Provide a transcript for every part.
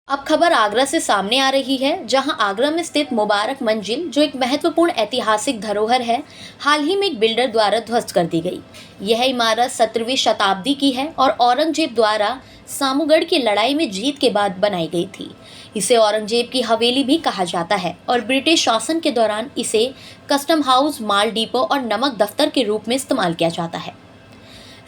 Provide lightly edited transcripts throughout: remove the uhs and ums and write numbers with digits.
अब खबर आगरा से सामने आ रही है, जहां आगरा में स्थित मुबारक मंजिल, जो एक महत्वपूर्ण ऐतिहासिक धरोहर है, हाल ही में एक बिल्डर द्वारा ध्वस्त कर दी गई। यह इमारत 17वीं शताब्दी की है और औरंगजेब द्वारा सामूगढ़ की लड़ाई में जीत के बाद बनाई गई थी। इसे औरंगजेब की हवेली भी कहा जाता है और ब्रिटिश शासन के दौरान इसे कस्टम हाउस, माल डिपो और नमक दफ्तर के रूप में इस्तेमाल किया जाता है।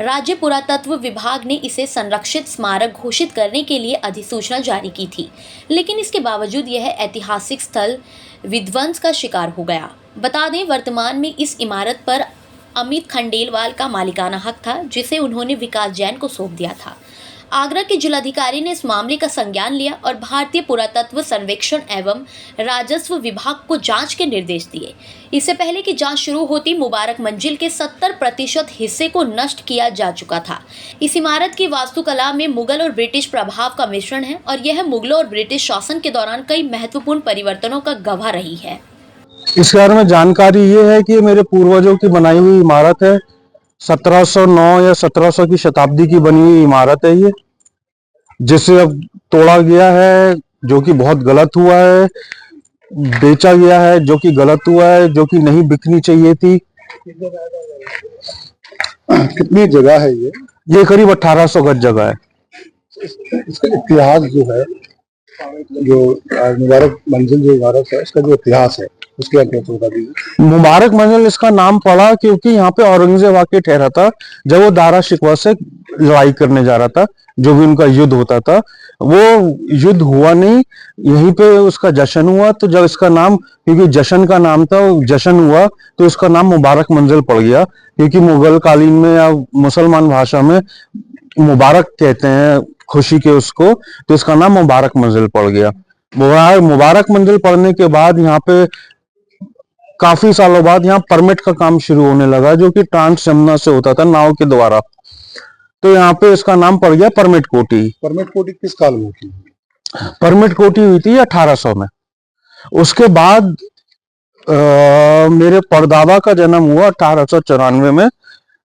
राज्य पुरातत्व विभाग ने इसे संरक्षित स्मारक घोषित करने के लिए अधिसूचना जारी की थी, लेकिन इसके बावजूद यह ऐतिहासिक स्थल विध्वंस का शिकार हो गया। बता दें, वर्तमान में इस इमारत पर अमित खंडेलवाल का मालिकाना हक था, जिसे उन्होंने विकास जैन को सौंप दिया था। आगरा के जिलाधिकारी ने इस मामले का संज्ञान लिया और भारतीय पुरातत्व सर्वेक्षण एवं राजस्व विभाग को जांच के निर्देश दिए। इससे पहले कि जांच शुरू होती, मुबारक मंजिल के 70% हिस्से को नष्ट किया जा चुका था। इस इमारत की वास्तुकला में मुगल और ब्रिटिश प्रभाव का मिश्रण है और यह मुगलों और ब्रिटिश शासन के दौरान कई महत्वपूर्ण परिवर्तनों का गवाह रही है। इस बारे में जानकारी ये है कि मेरे पूर्वजों की बनाई हुई इमारत है। 1709 या 1700 की शताब्दी की बनी हुई इमारत है ये, जिसे अब तोड़ा गया है, जो कि बहुत गलत हुआ है। बेचा गया है, जो कि गलत हुआ है, जो कि नहीं बिकनी चाहिए थी। कितनी जगह है ये करीब 1800 गज जगह है। इसका इतिहास जो है, जो मुबारक मंजिल जो इमारत है, इसका जो इतिहास है उसके बारे में बता दीजिए। मुबारक मंजिल इसका नाम पड़ा क्योंकि यहाँ पे औरंगजेब आके ठहरा था जब वो दारा शिकवा से लड़ाई करने जा रहा था। जो भी उनका युद्ध होता था, वो युद्ध हुआ नहीं, यहीं पे उसका जश्न हुआ। तो जब इसका नाम, क्योंकि जश्न का नाम था, जश्न हुआ, तो इसका नाम मुबारक मंजिल पड़ गया। क्योंकि मुगल कालीन में या मुसलमान भाषा में मुबारक कहते हैं खुशी के उसको, तो इसका नाम मुबारक मंजिल पड़ गया। मुबारक मंजिल पड़ने के बाद यहाँ पे काफी सालों बाद यहाँ परमिट का काम शुरू होने लगा, जो कि ट्रांस यमुना से होता था नाव के द्वारा। तो यहाँ पे इसका नाम पड़ गया परमिट कोठी। परमिट कोठी किस काल में हुई? परमिट कोठी हुई थी 1800 में। उसके बाद मेरे परदादा का जन्म हुआ 1894 में,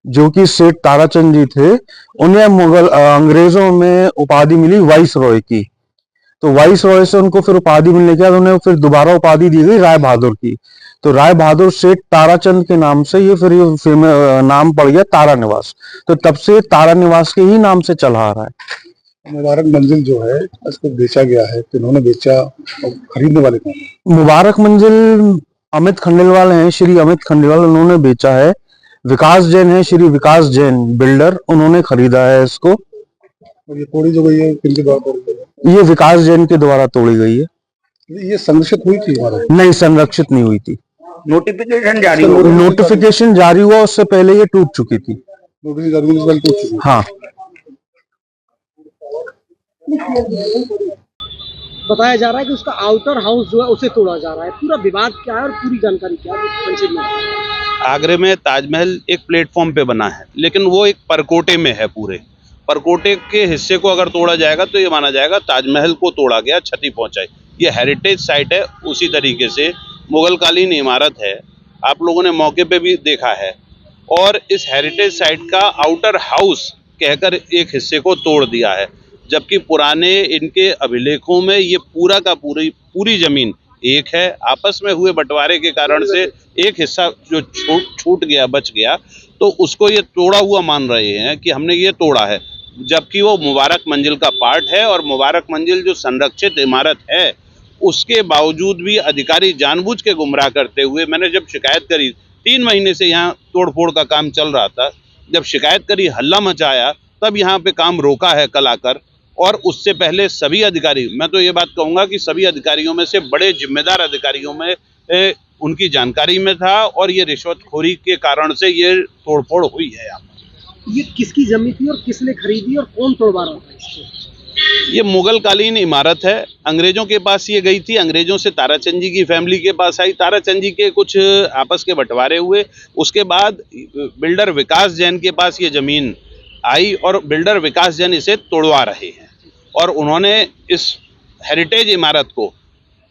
जो कि सेठ ताराचंद जी थे। उन्हें मुगल अंग्रेजों में उपाधि मिली वाइस रॉय की। तो वाइस रॉय से उनको फिर उपाधि मिलने के बाद उन्हें फिर दोबारा उपाधि दी गई राय बहादुर की। तो राय बहादुर सेठ ताराचंद के नाम से ये फिर नाम पड़ गया तारा निवास। तो तब से तारा निवास के ही नाम से चला आ रहा है। मुबारक मंजिल जो है, इसको बेचा गया है, किन्होंने बेचा और खरीदने वाले कौन है? मुबारक मंजिल अमित खंडेलवाल हैं, श्री अमित खंडेलवाल, उन्होंने बेचा है। विकास जैन है, श्री विकास जैन बिल्डर, उन्होंने खरीदा है इसको। और ये तोड़ी जो गई है किनके द्वारा तोड़ी गई है? ये विकास जैन के द्वारा तोड़ी गई है। ये संरक्षित हुई थी इमारत? नहीं, संरक्षित नहीं हुई थी। नोटिफिकेशन जारी हुआ, उससे पहले ये टूट चुकी थी। नोटिफिकेशन जारी होने से पहले टूट चुकी? हाँ। बताया जा रहा है कि उसका आउटर हाउस जो है उसे तोड़ा जा रहा है। पूरा विवाद क्या है और पूरी जानकारी क्या है? आगरे में ताजमहल एक प्लेटफॉर्म पे बना है, लेकिन वो एक परकोटे में है। पूरे परकोटे के हिस्से को अगर तोड़ा जाएगा तो ये माना जाएगा ताजमहल को तोड़ा गया, क्षति पहुंचाई। ये हेरिटेज साइट है। उसी तरीके से मुगलकालीन इमारत है, आप लोगों ने मौके पे भी देखा है। और इस हेरिटेज साइट का आउटर हाउस कहकर एक हिस्से को तोड़ दिया है, जबकि पुराने इनके अभिलेखों में ये पूरा का पूरी जमीन एक है। आपस में हुए बंटवारे के कारण से एक हिस्सा जो छूट गया, बच गया, तो उसको ये तोड़ा हुआ मान रहे हैं कि हमने ये तोड़ा है, जबकि वो मुबारक मंजिल का पार्ट है। और मुबारक मंजिल जो संरक्षित इमारत है, उसके बावजूद भी अधिकारी जानबूझ के गुमराह करते हुए, मैंने जब शिकायत करी, 3 महीने से यहाँ तोड़फोड़ का काम चल रहा था, जब शिकायत करी, हल्ला मचाया, तब यहाँ पे काम रोका है कल आकर। और उससे पहले सभी अधिकारी, मैं तो ये बात कहूँगा कि सभी अधिकारियों में से बड़े जिम्मेदार अधिकारियों में उनकी जानकारी में था, और ये रिश्वतखोरी के कारण से ये तोड़फोड़ हुई है। यहाँ ये किसकी जमीन थी और किसने खरीदी और कौन तोड़वा रहा था इसको? ये मुगल कालीन इमारत है, अंग्रेजों के पास ये गई थी, अंग्रेजों से ताराचंद जी की फैमिली के पास आई, ताराचंद जी के कुछ आपस के बंटवारे हुए, उसके बाद बिल्डर विकास जैन के पास ये जमीन आई और बिल्डर विकास जैन इसे तोड़वा रहे हैं। और उन्होंने इस हेरिटेज इमारत को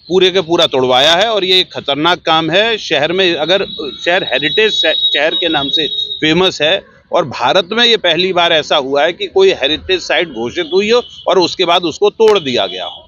पूरे के पूरा तोड़वाया है, और ये एक खतरनाक काम है। शहर में, अगर शहर हेरिटेज शहर के नाम से फेमस है, और भारत में ये पहली बार ऐसा हुआ है कि कोई हेरिटेज साइट घोषित हुई हो और उसके बाद उसको तोड़ दिया गया हो।